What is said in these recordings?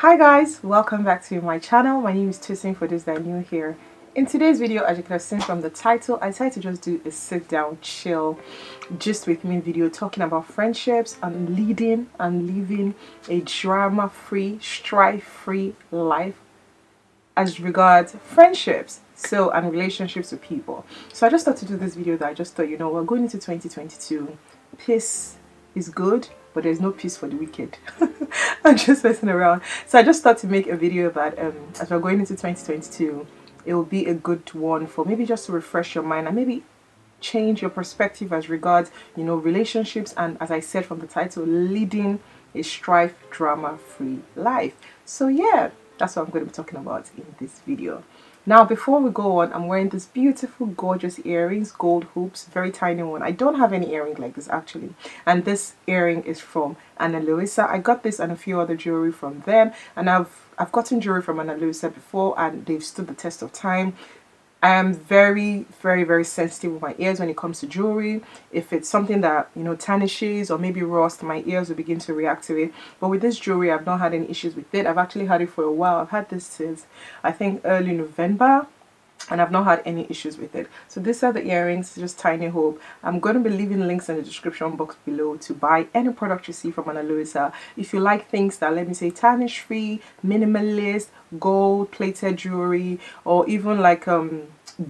Hi guys, welcome back to my channel. My name is Tosin for those that are new here. In today's video, as you can have seen from the title, I decided to just do a sit down, chill, just with me video talking about friendships and leading and living a drama-free, strife-free life as regards friendships and relationships with people. So I just thought to do this video that I just thought, we're going into 2022. Peace is good, but there's no peace for the wicked. I'm just messing around. So I just thought to make a video that as we're going into 2022, it will be a good one for maybe just to refresh your mind and maybe change your perspective as regards, relationships, and as I said from the title, leading a strife drama-free life. So yeah, that's what I'm going to be talking about in this video. Now, before we go on, I'm wearing this beautiful, gorgeous earrings, gold hoops, very tiny one. I don't have any earrings like this actually. And this earring is from Ana Luisa. I got this and a few other jewelry from them. And I've gotten jewelry from Ana Luisa before and they've stood the test of time. I am very, very, very sensitive with my ears when it comes to jewelry. If it's something that, tarnishes or maybe rust, my ears will begin to react to it. But with this jewelry, I've not had any issues with it. I've actually had it for a while. I've had this since, I think, early November. And I've not had any issues with it. So these are the earrings, just tiny hope. I'm going to be leaving links in the description box below to buy any product you see from Ana Luisa. If you like things that, let me say, tarnish free, minimalist, gold plated jewelry, or even like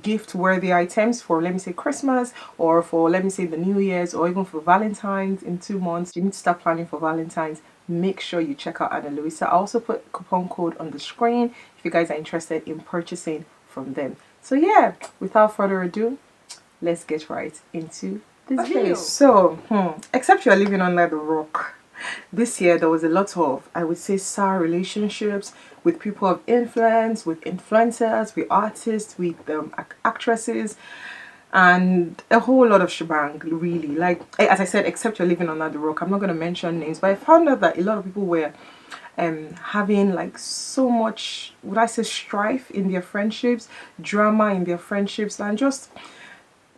gift worthy items for, let me say, Christmas, or for, let me say, the New Year's, or even for Valentine's in 2 months, you need to start planning for Valentine's. Make sure you check out Ana Luisa. I also put a coupon code on the screen if you guys are interested in purchasing from them. So yeah, without further ado, let's get right into this video. So except you're living under the rock, this year there was a lot of, I would say, sour relationships with people of influence, with influencers, with artists, with actresses, and a whole lot of shebang, really. Like, as I said, except you're living under the rock, I'm not going to mention names, but I found out that a lot of people were having like so much, would I say, strife in their friendships, drama in their friendships, and just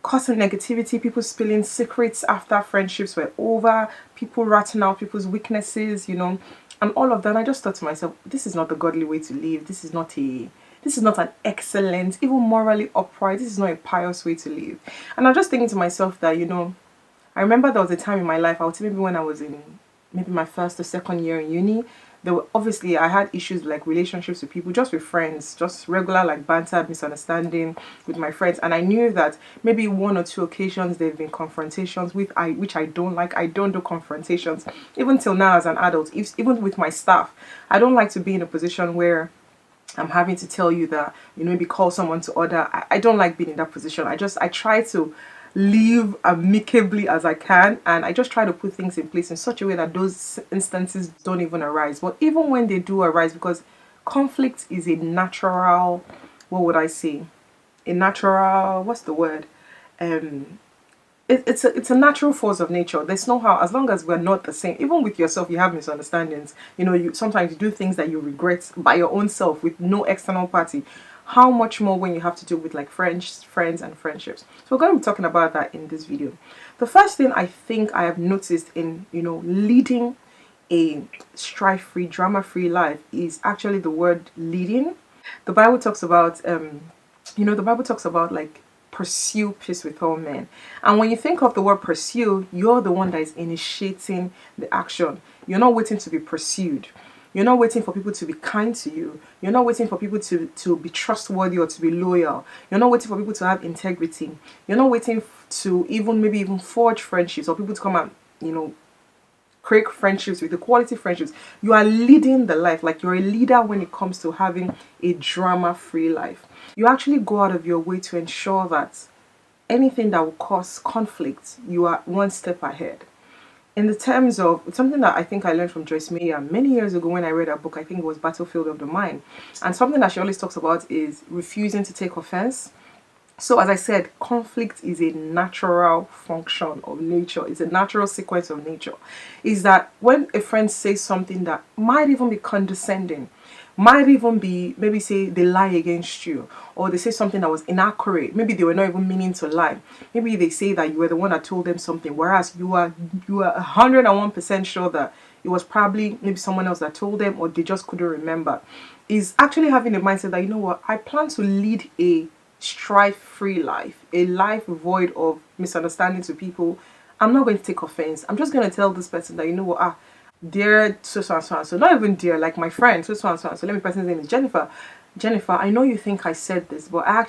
causing negativity, people spilling secrets after friendships were over, people ratting out people's weaknesses, and all of that. And I just thought to myself, this is not the godly way to live. This is not an excellent, even morally upright, this is not a pious way to live. And I'm just thinking to myself that, I remember there was a time in my life, I would say maybe when I was in maybe my first or second year in uni, there were, obviously I had issues like relationships with people, just with friends, just regular like banter, misunderstanding with my friends. And I knew that maybe 1 or 2 occasions there have been confrontations which I don't like. I don't do confrontations even till now as an adult. Even with my staff, I don't like to be in a position where I'm having to tell you that, maybe call someone to order. I don't like being in that position. I try to live amicably as I can, and I just try to put things in place in such a way that those instances don't even arise. But even when they do arise, because conflict is a natural, what would I say, a natural, what's the word, it's a natural force of nature. There's no how, as long as we're not the same. Even with yourself, you have misunderstandings. You sometimes you do things that you regret by your own self with no external party. How much more when you have to do with like friends and friendships. So we're going to be talking about that in this video. The first thing I think I have noticed in leading a strife-free, drama-free life is actually the word leading. The Bible talks about the Bible talks about like pursue peace with all men. And when you think of the word pursue, you're the one that is initiating the action. You're not waiting to be pursued. You're not waiting for people to be kind to you. You're not waiting for people to be trustworthy or to be loyal. You're not waiting for people to have integrity. You're not waiting to maybe even forge friendships or people to come and, create friendships with the quality friendships. You are leading the life. Like, you're a leader when it comes to having a drama-free life. You actually go out of your way to ensure that anything that will cause conflict, you are one step ahead. In the terms of something that I think I learned from Joyce Meyer many years ago when I read her book, I think it was Battlefield of the Mind. And something that she always talks about is refusing to take offense. So as I said, conflict is a natural function of nature. It's a natural sequence of nature. Is that when a friend says something that might even be condescending, might even be, maybe say they lie against you, or they say something that was inaccurate, maybe they were not even meaning to lie, maybe they say that you were the one that told them something, whereas you are 101% sure that it was probably maybe someone else that told them, or they just couldn't remember. Is actually having a mindset that, you know what, I plan to lead a strife-free life, a life void of misunderstanding to people. I'm not going to take offense. I'm just going to tell this person that, you know what, dear so and so and so, not even dear, like my friend so and so and so. Let me, person's name is Jennifer. Jennifer, I know you think I said this, but I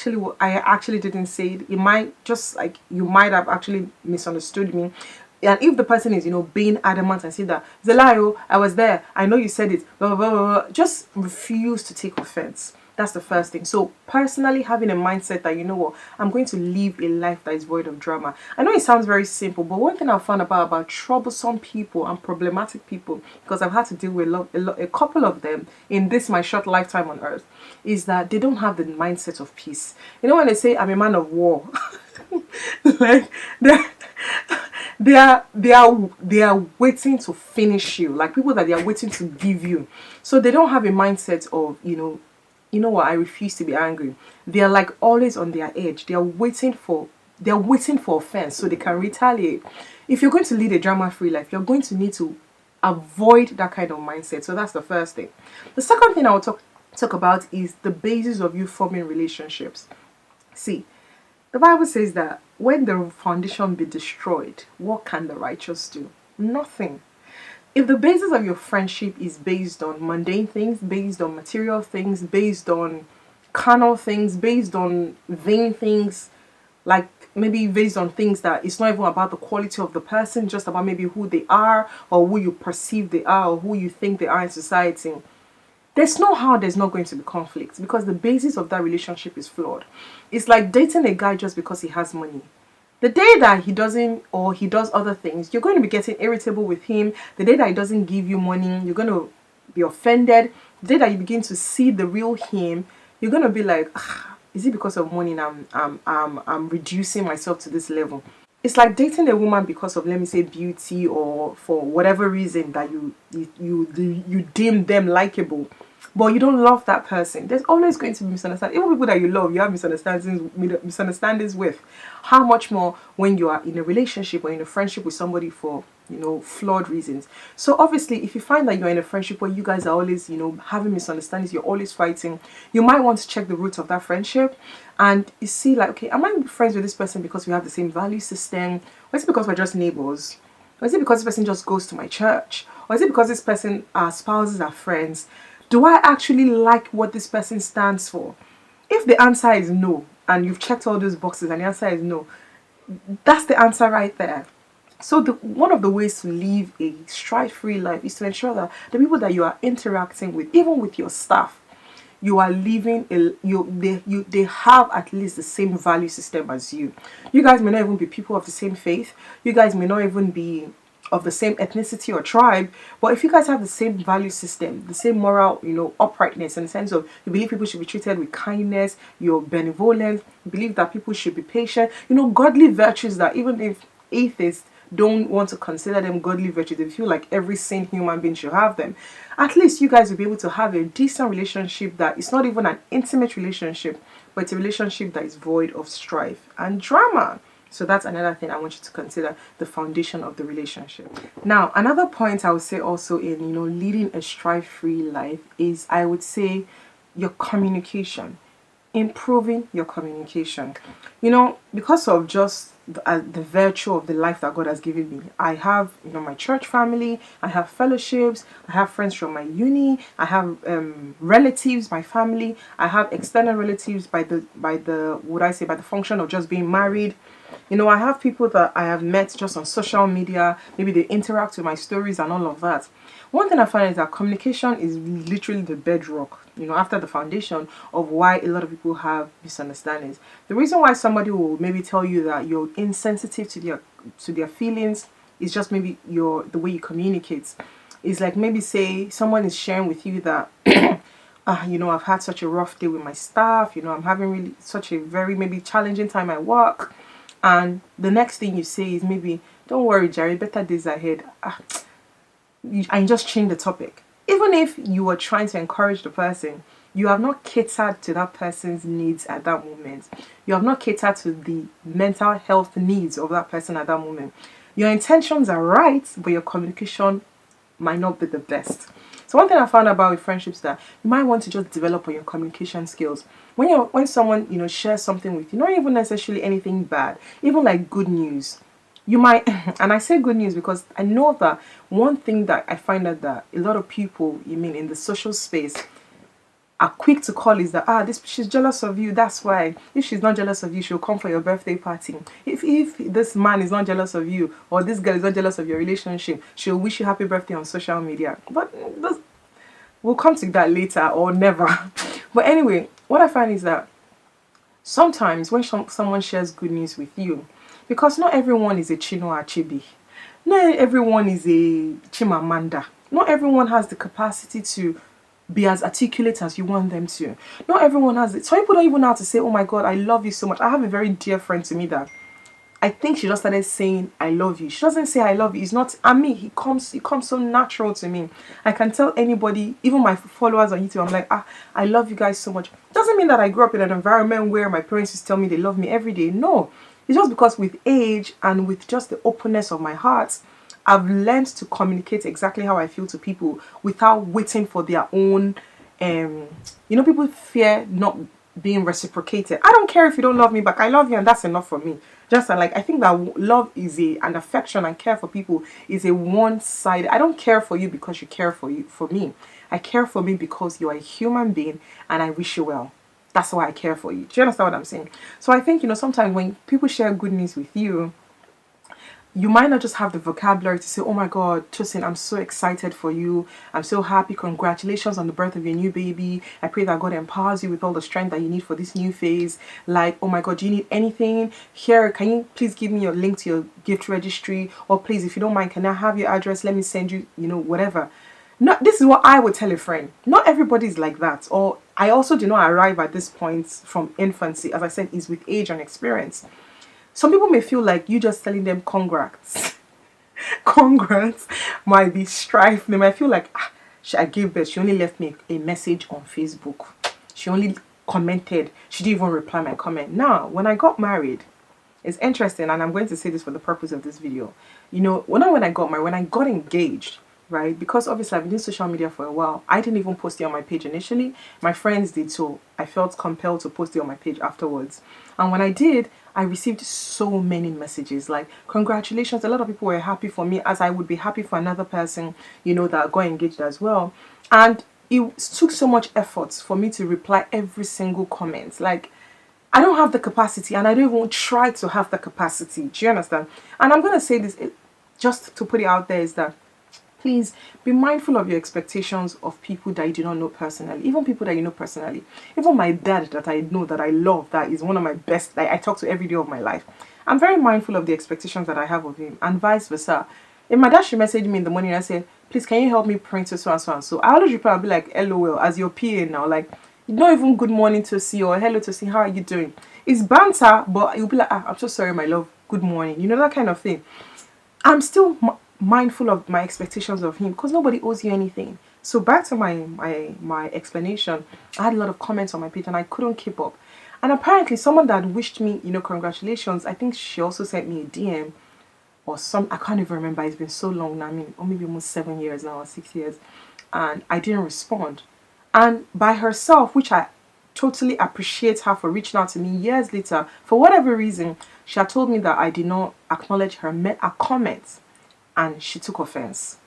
actually didn't say it. It might just, like, you might have actually misunderstood me. And if the person is, being adamant and say that, Zelayo, I was there, I know you said it, blah, blah, blah, blah, just refuse to take offense. That's the first thing. So personally, having a mindset that, you know what, I'm going to live a life that is void of drama. I know it sounds very simple, but one thing I've found about troublesome people and problematic people, because I've had to deal with a couple of them in this my short lifetime on earth, is that they don't have the mindset of peace. You know, when they say I'm a man of war, like they are waiting to finish you, like people that they are waiting to give you. So they don't have a mindset of, you know what, I refuse to be angry. They are like always on their edge. They are waiting for offense so they can retaliate. If you're going to lead a drama-free life, you're going to need to avoid that kind of mindset. So that's the first thing. The second thing I will talk about is the basis of you forming relationships. See, the Bible says that when the foundation be destroyed, what can the righteous do? Nothing. If the basis of your friendship is based on mundane things, based on material things, based on carnal things, based on vain things, like maybe based on things that it's not even about the quality of the person, just about maybe who they are or who you perceive they are or who you think they are in society, there's no how there's not going to be conflict, because the basis of that relationship is flawed. It's like dating a guy just because he has money. The day that he doesn't, or he does other things, you're going to be getting irritable with him. The day that he doesn't give you money, you're going to be offended. The day that you begin to see the real him, you're going to be like, is it because of money I'm reducing myself to this level? It's like dating a woman because of, let me say, beauty, or for whatever reason that you deem them likable, but you don't love that person. There's always going to be misunderstandings. Even people that you love, you have misunderstandings with. How much more when you are in a relationship or in a friendship with somebody for, flawed reasons. So obviously, if you find that you're in a friendship where you guys are always, having misunderstandings, you're always fighting, you might want to check the roots of that friendship and you see, like, okay, am I friends with this person because we have the same value system? Or is it because we're just neighbors? Or is it because this person just goes to my church? Or is it because this person, our spouses are friends? Do I actually like what this person stands for? If the answer is no, and you've checked all those boxes and the answer is no, that's the answer right there. So one of the ways to live a strife-free life is to ensure that the people that you are interacting with, even with your staff, you are living they have at least the same value system as you. You guys may not even be people of the same faith. You guys may not even be of the same ethnicity or tribe, but if you guys have the same value system, the same moral, uprightness, in the sense of you believe people should be treated with kindness, you're benevolent, you believe that people should be patient, godly virtues that even if atheists don't want to consider them godly virtues, they feel like every sane human being should have them. At least you guys will be able to have a decent relationship that is not even an intimate relationship, but it's a relationship that is void of strife and drama. So that's another thing I want you to consider, the foundation of the relationship. Now, another point I would say also in, leading a strife-free life is, I would say, your communication. Improving your communication. Because of just the virtue of the life that God has given me, I have, my church family, I have fellowships, I have friends from my uni, I have relatives, my family, I have extended relatives by the function of just being married. I have people that I have met just on social media. Maybe they interact with my stories and all of that. One thing I find is that communication is literally the bedrock, after the foundation of why a lot of people have misunderstandings. The reason why somebody will maybe tell you that you're insensitive to their feelings is just maybe the way you communicate. It's like, maybe say someone is sharing with you that I've had such a rough day with my staff, I'm having really such a very maybe challenging time at work. And the next thing you say is maybe, don't worry, Jerry, better days ahead. And you just change the topic. Even if you were trying to encourage the person, you have not catered to that person's needs at that moment. You have not catered to the mental health needs of that person at that moment. Your intentions are right, but your communication might not be the best. So one thing I found about with friendships that you might want to just develop on your communication skills. When someone, you know, shares something with you, not even necessarily anything bad, even like good news, you might, and I say good news because I know that one thing that I find out that a lot of people, you mean in the social space, are quick to call is that this she's jealous of you, that's why. If she's not jealous of you, she'll come for your birthday party. If this man is not jealous of you, or this girl is not jealous of your relationship, she'll wish you happy birthday on social media. But we'll come to that later, or never. But anyway, what I find is that sometimes when someone shares good news with you, because not everyone is a Chinua Achebe, not everyone is a Chimamanda, not everyone has the capacity to be as articulate as you want them to. Not everyone has it. Some people don't even know how to say, oh my God, I love you so much. I have a very dear friend to me that I think she just started saying I love you. She doesn't say I love you. It's not, I mean, it comes so natural to me. I can tell anybody, even my followers on YouTube, I'm like, I love you guys so much. Doesn't mean that I grew up in an environment where my parents used to tell me they love me every day. No. It's just because with age and with just the openness of my heart, I've learned to communicate exactly how I feel to people without waiting for their own, you know, people fear not being reciprocated. I don't care if you don't love me back. I love you and that's enough for me. Just like, I think that love is an affection and care for people is a one-sided. I don't care for you because you care for me. I care for me because you are a human being and I wish you well. That's why I care for you. Do you understand what I'm saying? So I think, you know, sometimes when people share good news with you, you might not just have the vocabulary to say, oh my God, Tosin, I'm so excited for you. I'm so happy. Congratulations on the birth of your new baby. I pray that God empowers you with all the strength that you need for this new phase. Like, oh my God, do you need anything? Here, can you please give me your link to your gift registry? Or please, if you don't mind, can I have your address? Let me send you, you know, whatever. No, this is what I would tell a friend. Not everybody is like that. Or I also do not arrive at this point from infancy. As I said, is with age and experience. Some people may feel like you just telling them congrats. Congrats might be strife. They might feel like, I gave birth. She only left me a message on Facebook. She only commented. She didn't even reply my comment. Now, when I got married, it's interesting, and I'm going to say this for the purpose of this video. You know, when I got married, when I got engaged, right? Because obviously I've been doing social media for a while. I didn't even post it on my page initially. My friends did, so I felt compelled to post it on my page afterwards. And when I did, I received so many messages like, congratulations. A lot of people were happy for me as I would be happy for another person, you know, that got engaged as well. And it took so much effort for me to reply every single comment. Like, I don't have the capacity and I don't even try to have the capacity. Do you understand? And I'm going to say this, just to put it out there, is that please be mindful of your expectations of people that you do not know personally, even people that you know personally. Even my dad that I know, that I love, that is one of my best, that I talk to every day of my life. I'm very mindful of the expectations that I have of him, and vice versa. If my dad should message me in the morning and I say, please, can you help me print so and so and so? I always reply and be like, LOL, as your PA now. Like, not even good morning to see or hello to see, how are you doing? It's banter, but you'll be like, I'm so sorry, my love, good morning. You know, that kind of thing. I'm still mindful of my expectations of him because nobody owes you anything. So back to my explanation, I had a lot of comments on my page and I couldn't keep up. And apparently someone that wished me, you know, congratulations, I think she also sent me a DM or I can't even remember, it's been so long now, I mean, or maybe almost 7 years now or 6 years, and I didn't respond. And by herself, which I totally appreciate her for reaching out to me years later, for whatever reason, she had told me that I did not acknowledge her comments. And she took offense.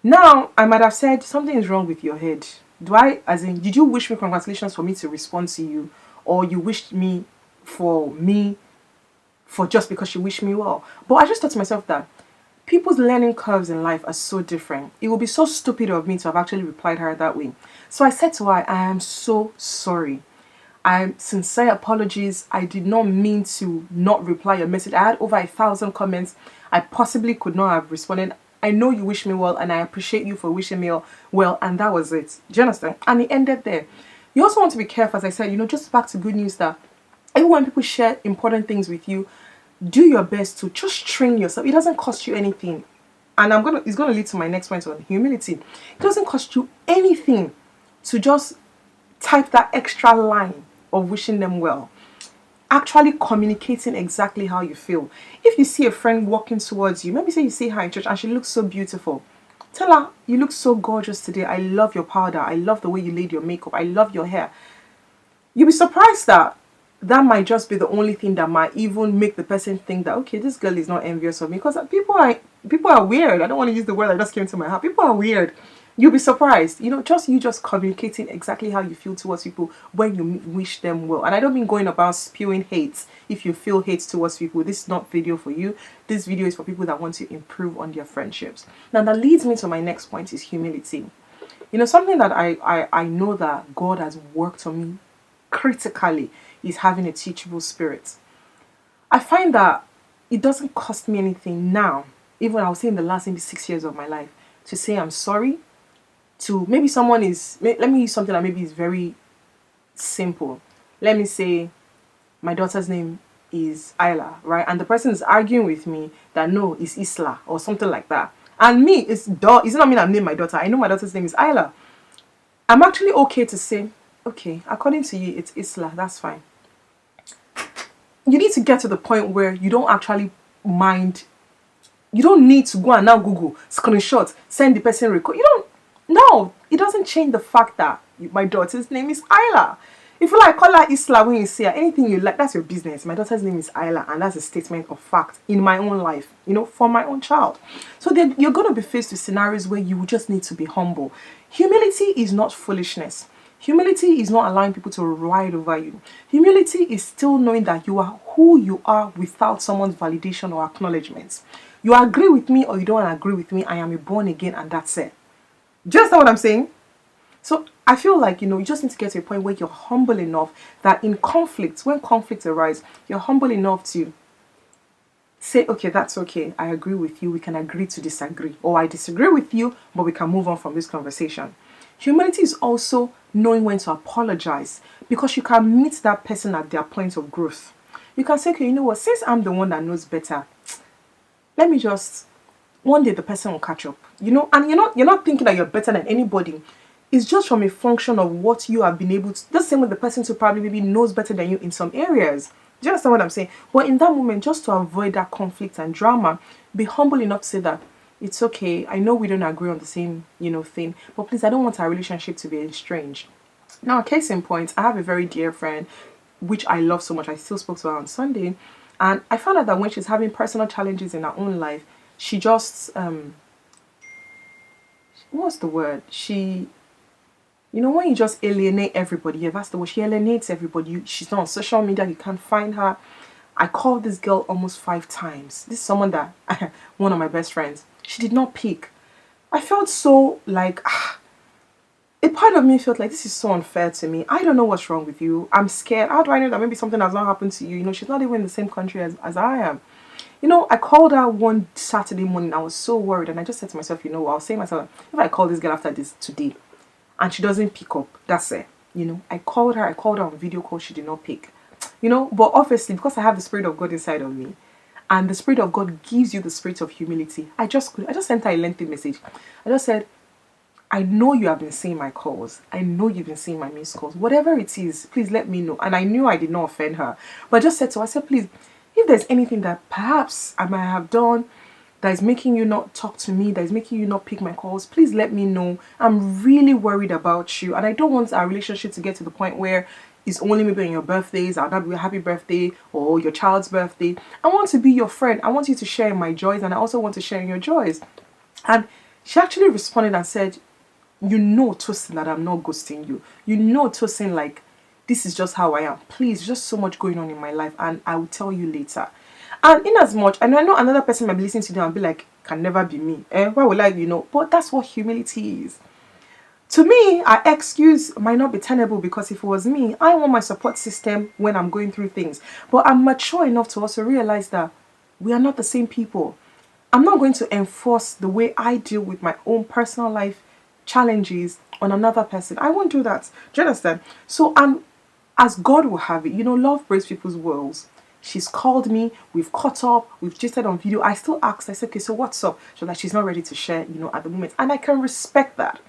Now, I might have said, something is wrong with your head. Did you wish me congratulations for me to respond to you? Or you wished me for just because you wish me well? But I just thought to myself that people's learning curves in life are so different. It would be so stupid of me to have actually replied her that way. So I said to her, I am so sorry. Sincere apologies. I did not mean to not reply your message. I had over 1,000 comments. I possibly could not have responded. I know you wish me well and I appreciate you for wishing me well, and that was it. Do you understand? And it ended there. You also want to be careful, as I said, you know, just back to good news, that even when people share important things with you, do your best to just train yourself. It doesn't cost you anything. And it's gonna lead to my next point on humility. It doesn't cost you anything to just type that extra line of wishing them well. Actually communicating exactly how you feel. If you see a friend walking towards you, maybe say you see her in church and she looks so beautiful, Tell her, you look so gorgeous today. I love your powder. I love the way you laid your makeup. I love your hair. You'll be surprised that that might just be the only thing that might even make the person think that, okay, this girl is not envious of me. Because people are weird. I don't want to use the word that just came to my heart. People are weird. You'll be surprised. You know, just communicating exactly how you feel towards people when you wish them well. And I don't mean going about spewing hate. If you feel hate towards people, this is not video for you. This video is for people that want to improve on their friendships. Now, that leads me to my next point, is humility. You know, something that I know that God has worked on me critically is having a teachable spirit. I find that it doesn't cost me anything now, even I would say in the last maybe 6 years of my life, to say I'm sorry. To maybe someone is, let me use something that maybe is very simple. Let me say my daughter's name is Isla, right? And the person is arguing with me that no, it's Isla or something like that. And me, it's not mean I'm naming my daughter. I know my daughter's name is Isla. I'm actually okay to say, okay, according to you, it's Isla. That's fine. You need to get to the point where you don't actually mind. You don't need to go and now Google, screenshot, send the person record. No, it doesn't change the fact that my daughter's name is Isla. If you like, call her Isla when you say her, anything you like, that's your business. My daughter's name is Isla, and that's a statement of fact in my own life, you know, for my own child. So then you're going to be faced with scenarios where you just need to be humble. Humility is not foolishness. Humility is not allowing people to ride over you. Humility is still knowing that you are who you are without someone's validation or acknowledgement. You agree with me or you don't agree with me, I am a born again, and that's it. Just know what I'm saying? So I feel like, you know, you just need to get to a point where you're humble enough that in conflicts, when conflicts arise, you're humble enough to say, okay, that's okay. I agree with you. We can agree to disagree. Or I disagree with you, but we can move on from this conversation. Humility is also knowing when to apologize, because you can meet that person at their point of growth. You can say, okay, you know what, since I'm the one that knows better, let me just, one day the person will catch up, you know, and you're not thinking that you're better than anybody. It's just from a function of what you have been able to, the same with the person who probably maybe knows better than you in some areas. Do you understand what I'm saying? But in that moment, just to avoid that conflict and drama, be humble enough to say that it's okay. I know we don't agree on the same, you know, thing, but please, I don't want our relationship to be estranged. Now, case in point, I have a very dear friend, which I love so much. I still spoke to her on Sunday, and I found out that when she's having personal challenges in her own life, she just, what's the word? You know, when you just alienate everybody, yeah, that's the word. She alienates everybody. She's not on social media. You can't find her. I called this girl almost 5 times. This is someone that, one of my best friends, she did not pick. I felt so like, a part of me felt like this is so unfair to me. I don't know what's wrong with you. I'm scared. How do I know that maybe something has not happened to you? You know, she's not even in the same country as I am. You know, I called her one Saturday morning. I was so worried. And I just said to myself, you know what, I'll say to myself, if I call this girl after this today, and she doesn't pick up, that's it. You know, I called her on video call, she did not pick. You know, but obviously, because I have the Spirit of God inside of me, and the Spirit of God gives you the spirit of humility, I just sent her a lengthy message. I just said, I know you have been seeing my calls. I know you've been seeing my missed calls. Whatever it is, please let me know. And I knew I did not offend her. But I just said to her, I said, please, if there's anything that perhaps I might have done that is making you not talk to me, that is making you not pick my calls, please let me know. I'm really worried about you, and I don't want our relationship to get to the point where it's only maybe on your birthdays, I'll not be a happy birthday, or your child's birthday. I want to be your friend. I want you to share in my joys, and I also want to share in your joys. And she actually responded and said, you know, Tosin, that I'm not ghosting you. You know, Tosin, like, this is just how I am. Please, just so much going on in my life, and I will tell you later. And in as much, and I know another person might be listening to them and be like, can never be me. Why would I, you know? But that's what humility is. To me, our excuse might not be tenable, because if it was me, I want my support system when I'm going through things. But I'm mature enough to also realize that we are not the same people. I'm not going to enforce the way I deal with my own personal life challenges on another person. I won't do that. Do you understand? So, and as God will have it, you know, love breaks people's worlds. She's called me, we've caught up, we've gisted on video. I still asked, I said, okay, so what's up? So that she's not ready to share, you know, at the moment. And I can respect that.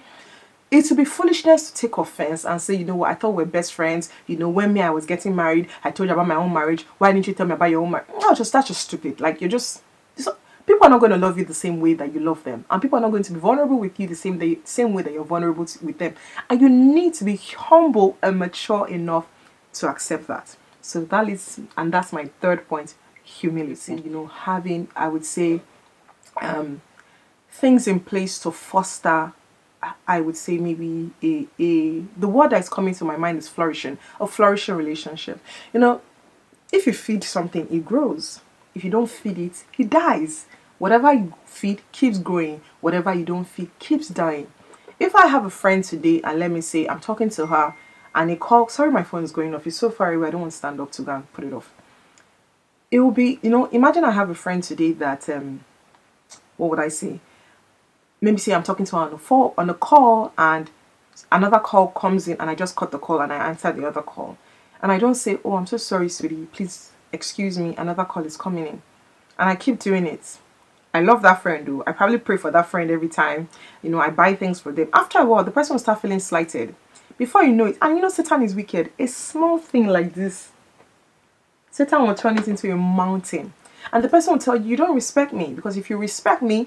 It would be foolishness to take offense and say, you know what, I thought we're best friends. You know, when I was getting married, I told you about my own marriage. Why didn't you tell me about your own marriage? No, that's just stupid. Like, people People are not going to love you the same way that you love them, and people are not going to be vulnerable with you the same way that you're vulnerable with them. And you need to be humble and mature enough to accept that. So that is, and that's my third point: humility. You know, having, I would say, things in place to foster, I would say, maybe the word that's coming to my mind is flourishing, a flourishing relationship. You know, if you feed something, it grows. If you don't feed it, it dies. Whatever you feed keeps growing. Whatever you don't feed keeps dying. If I have a friend today and let me say I'm talking to her and a call, sorry, my phone is going off. It's so far away. I don't want to stand up to go and put it off. It will be, you know, imagine I have a friend today that, what would I say? Maybe say I'm talking to her on a call and another call comes in and I just cut the call and I answer the other call. And I don't say, oh, I'm so sorry, sweetie. Please excuse me. Another call is coming in. And I keep doing it. I love that friend, though. I probably pray for that friend every time. You know, I buy things for them. After a while, the person will start feeling slighted. Before you know it, and you know, Satan is wicked. A small thing like this, Satan will turn it into a mountain. And the person will tell you, you don't respect me. Because if you respect me,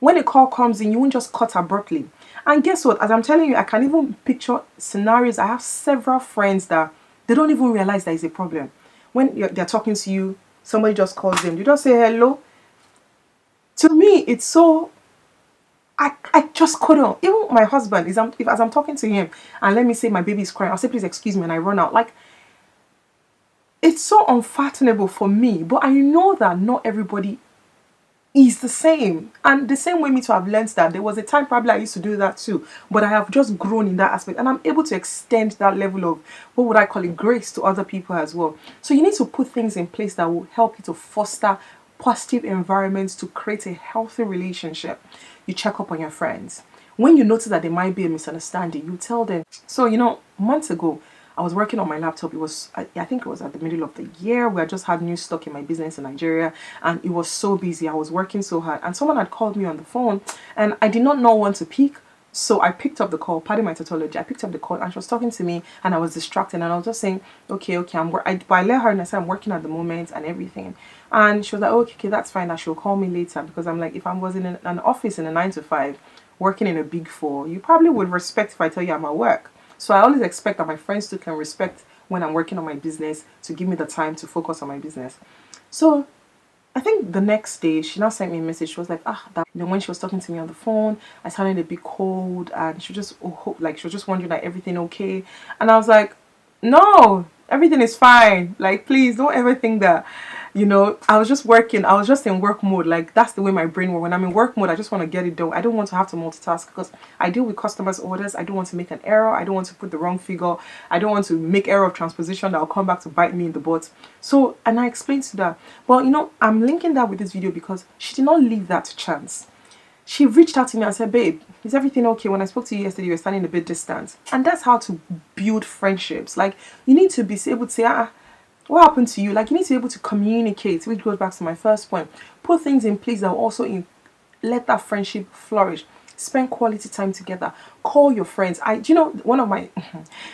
when a call comes in, you won't just cut abruptly. And guess what? As I'm telling you, I can even picture scenarios. I have several friends that they don't even realize there is a problem. When they're talking to you, somebody just calls them. You just say hello. To me, it's so... I just couldn't. Even my husband, as I'm talking to him, and let me say my baby is crying, I'll say, please excuse me, and I run out. Like, it's so unfathomable for me. But I know that not everybody is the same. And the same way me to have learned that. There was a time probably I used to do that too. But I have just grown in that aspect. And I'm able to extend that level of, what would I call it, grace to other people as well. So you need to put things in place that will help you to foster positive environments to create a healthy relationship. You check up on your friends. When you notice that there might be a misunderstanding, you tell them. So, you know, months ago, I was working on my laptop. It was, I think it was at the middle of the year where I just had new stock in my business in Nigeria. And it was so busy. I was working so hard. And someone had called me on the phone and I did not know when to pick. So I picked up the call, pardon my tautology. I picked up the call and she was talking to me and I was distracted. And I was just saying, okay, but I let her and I said, I'm working at the moment and everything. And she was like, oh, okay, that's fine. That she'll call me later. Because I'm like, if I was in an office in a 9 to 5, working in a big 4, you probably would respect if I tell you I'm at work. So I always expect that my friends too can respect when I'm working on my business to give me the time to focus on my business. So I think the next day she now sent me a message. She was like, when she was talking to me on the phone, I sounded a bit cold and she was just wondering like everything okay. And I was like, no, everything is fine. Like, please don't ever think that, you know, I was just working. I was just in work mode. Like, that's the way my brain works. When I'm in work mode, I just want to get it done. I don't want to have to multitask because I deal with customers' orders. I don't want to make an error. I don't want to put the wrong figure. I don't want to make error of transposition that will come back to bite me in the butt. So, and I explained to that. Well, you know, I'm linking that with this video because she did not leave that to chance. She reached out to me and said, babe, is everything okay? When I spoke to you yesterday, you were standing a bit distant. And that's how to build friendships. Like, you need to be able to say, what happened to you? Like, you need to be able to communicate, which goes back to my first point. Put things in place that will also let that friendship flourish. Spend quality time together. Call your friends. You know, one of my,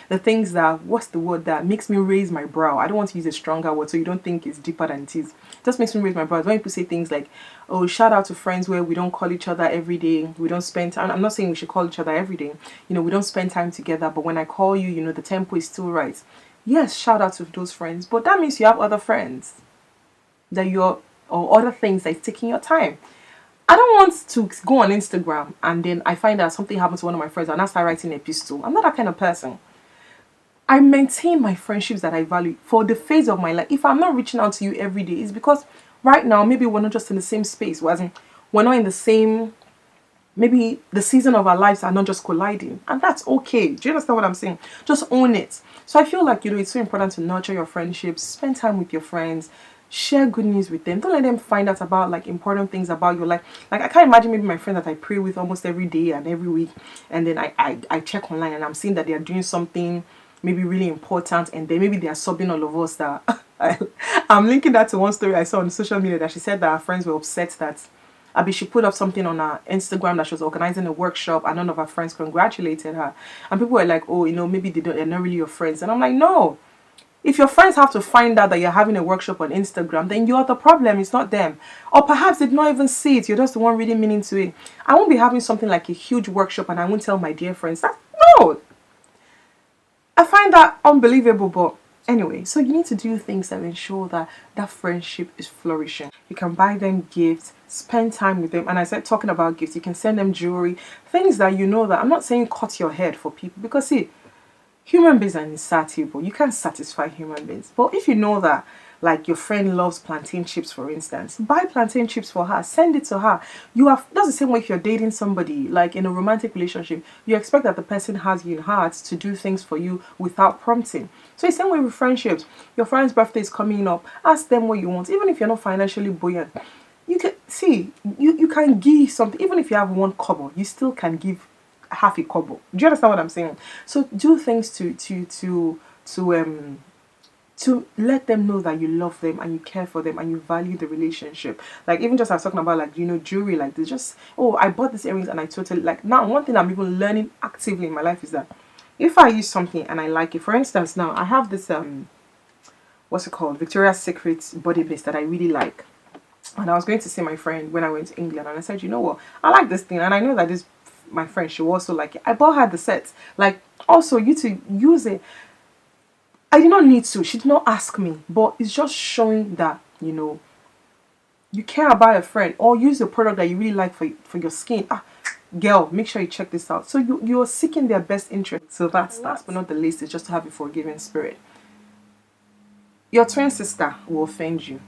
the things that, what's the word that makes me raise my brow? I don't want to use a stronger word so you don't think it's deeper than it is. It just makes me raise my brow. When people say things like, oh, shout out to friends where we don't call each other every day. We don't spend time. I'm not saying we should call each other every day. You know, we don't spend time together. But when I call you, you know, the tempo is still right. Yes, shout out to those friends. But that means you have other friends or other things that's taking your time. I don't want to go on Instagram and then I find out something happened to one of my friends and I start writing an epistle. I'm not that kind of person. I maintain my friendships that I value for the phase of my life. If I'm not reaching out to you every day, it's because right now maybe we're not just in the same space. We're not in the same, maybe the season of our lives are not just colliding. And that's okay. Do you understand what I'm saying? Just own it. So I feel like, you know, it's so important to nurture your friendships, spend time with your friends, share good news with them. Don't let them find out about like important things about your life. Like, I can't imagine maybe my friend that I pray with almost every day and every week, and then I check online and I'm seeing that they are doing something maybe really important, and then maybe they are subbing all of us that I'm linking that to one story I saw on social media that she said that her friends were upset that she put up something on her Instagram that she was organizing a workshop and none of her friends congratulated her. And people were like, oh, you know, maybe they're not really your friends. And I'm like, no. If your friends have to find out that you're having a workshop on Instagram, then you're the problem, it's not them. Or perhaps they did not even see it, you're just the one reading meaning to it. I won't be having something like a huge workshop and I won't tell my dear friends. No! I find that unbelievable, but anyway, so you need to do things that ensure that that friendship is flourishing. You can buy them gifts, spend time with them, and I said talking about gifts, you can send them jewelry, things that you know that, I'm not saying cut your head for people, because see, human beings are insatiable. You can't satisfy human beings. But if you know that, like your friend loves plantain chips, for instance, buy plantain chips for her, send it to her. That's the same way if you're dating somebody, like in a romantic relationship, you expect that the person has you in heart to do things for you without prompting. So it's the same way with friendships. Your friend's birthday is coming up, ask them what you want, even if you're not financially buoyant. You can see, you can give something, even if you have 1 kobo, you still can give half a kobo. Do you understand what I'm saying? So do things to let them know that you love them and you care for them and you value the relationship. Like even just I was talking about, like, you know, jewelry, like this, just, oh, I bought these earrings and I totally like. Now one thing I'm even learning actively in my life is that if I use something and I like it, for instance, now I have this what's it called, Victoria's Secret body base that I really like, and I was going to see my friend when I went to England, and I said, you know what, I like this thing and I know that this my friend, she also like it. I bought her the set, like, also you to use it. I did not need to, she did not ask me, but it's just showing that, you know, you care about a friend, or use a product that you really like for your skin. Girl, make sure you check this out. So you're seeking their best interest. So that's last but not the least is just to have a forgiving spirit. Your twin sister will offend you.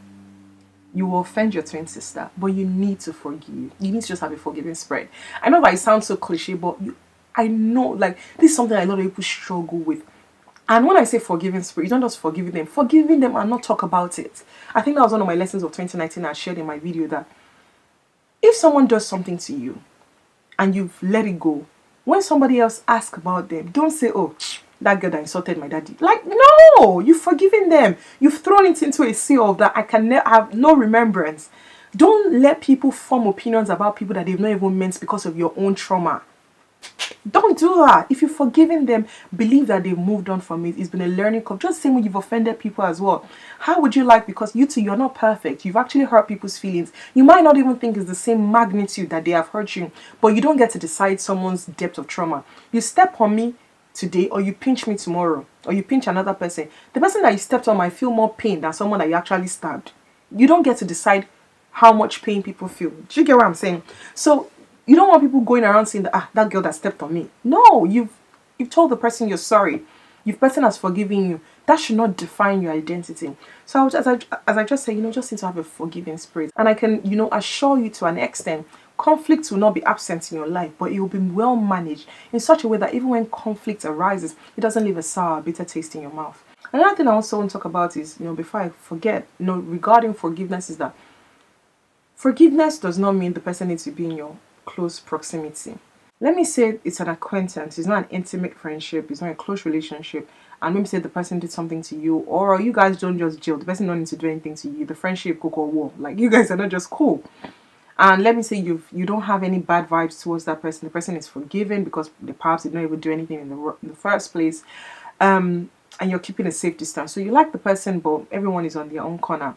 You will offend your twin sister, but you need to forgive. You need to just have a forgiving spirit. I know that it sounds so cliche, but I know, like, this is something a lot of people struggle with. And when I say forgiving spirit, you don't just forgive them. Forgiving them and not talk about it. I think that was one of my lessons of 2019 I shared in my video, that if someone does something to you and you've let it go, when somebody else asks about them, don't say, oh, that girl that insulted my daddy. Like, no, you've forgiven them. You've thrown it into a sea of that I can have no remembrance. Don't let people form opinions about people that they've not even meant because of your own trauma. Don't do that. If you've forgiven them, believe that they've moved on from it. It's been a learning curve. Just the same way you've offended people as well. How would you like, because you two, you're not perfect. You've actually hurt people's feelings. You might not even think it's the same magnitude that they have hurt you, but you don't get to decide someone's depth of trauma. You step on me today, or you pinch me tomorrow, or you pinch another person. The person that you stepped on might feel more pain than someone that you actually stabbed. You don't get to decide how much pain people feel. Do you get what I'm saying? So you don't want people going around saying that, that girl that stepped on me. No, you've told the person you're sorry. The person has forgiven you. That should not define your identity. So as I just said, just need to have a forgiving spirit. And I can, assure you to an extent, conflict will not be absent in your life, but it will be well managed in such a way that even when conflict arises, it doesn't leave a sour, bitter taste in your mouth. Another thing I also want to talk about is, before I forget, regarding forgiveness, is that forgiveness does not mean the person needs to be in your close proximity. Let me say it's an acquaintance, it's not an intimate friendship, it's not a close relationship, and maybe say the person did something to you, or you guys don't just gel, the person don't need to do anything to you, the friendship cook or war, like you guys are not just cool. And let me say you don't have any bad vibes towards that person. The person is forgiven because they perhaps did not even do anything in the first place, and you're keeping a safe distance. So you like the person, but everyone is on their own corner.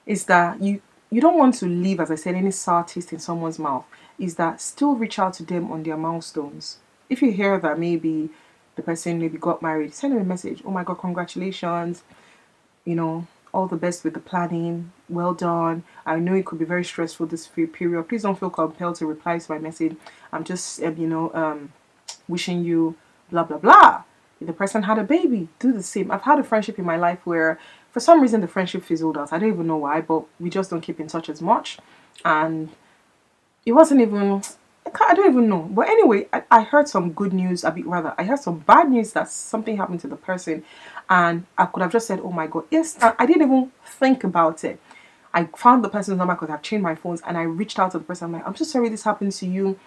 Is that you don't want to leave, as I said, any sour taste in someone's mouth. Is that still reach out to them on their milestones. If you hear that maybe the person maybe got married, send them a message. Oh my God, congratulations. All the best with the planning. Well done. I know it could be very stressful this period. Please don't feel compelled to reply to my message. I'm just, wishing you blah, blah, blah. If the person had a baby, do the same. I've had a friendship in my life where for some reason the friendship fizzled out. I don't even know why, but we just don't keep in touch as much. And it wasn't even, I don't even know. But anyway, I heard some good news, I heard some bad news that something happened to the person. And I could have just said, oh my God, yes. I didn't even think about it. I found the person's number because I've changed my phones, and I reached out to the person. I'm like, I'm so sorry this happened to you.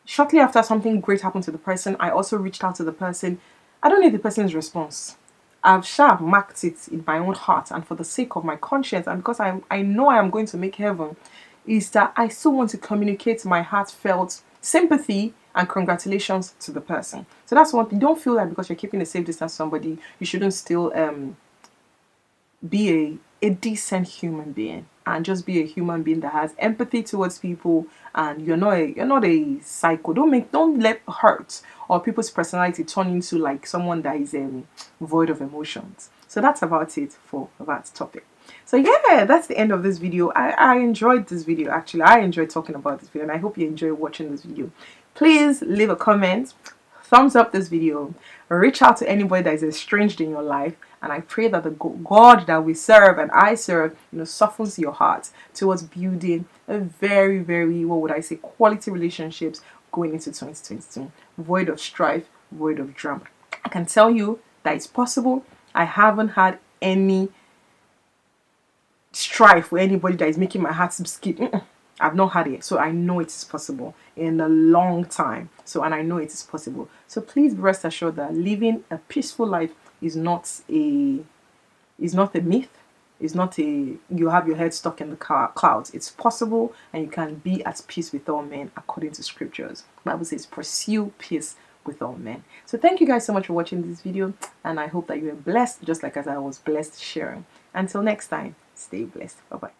Shortly after something great happened to the person, I also reached out to the person. I don't need the person's response. I've marked it in my own heart, and for the sake of my conscience, and because I know I am going to make heaven, is that I still want to communicate my heartfelt sympathy and congratulations to the person. So that's one thing. Don't feel like because you're keeping a safe distance somebody, you shouldn't still be a decent human being, and just be a human being that has empathy towards people, and you're not a psycho. Don't let hurt or people's personality turn into like someone that is void of emotions. So that's about it for that topic. So yeah, that's the end of this video. I enjoyed this video. Actually, I enjoyed talking about this video, and I hope you enjoy watching this video. Please leave a comment, thumbs up this video, reach out to anybody that is estranged in your life, and I pray that the God that we serve and I serve, softens your heart towards building a very, very, what would I say, quality relationships going into 2022, void of strife, void of drama. I can tell you that it's possible. I haven't had any strife with anybody that is making my heart skip. I've not had it, so I know it is possible in a long time. And I know it is possible. So please rest assured that living a peaceful life is not a myth. It's not you have your head stuck in the clouds. It's possible, and you can be at peace with all men according to scriptures. The Bible says, pursue peace with all men. So thank you guys so much for watching this video, and I hope that you are blessed just like as I was blessed sharing. Until next time, stay blessed. Bye bye.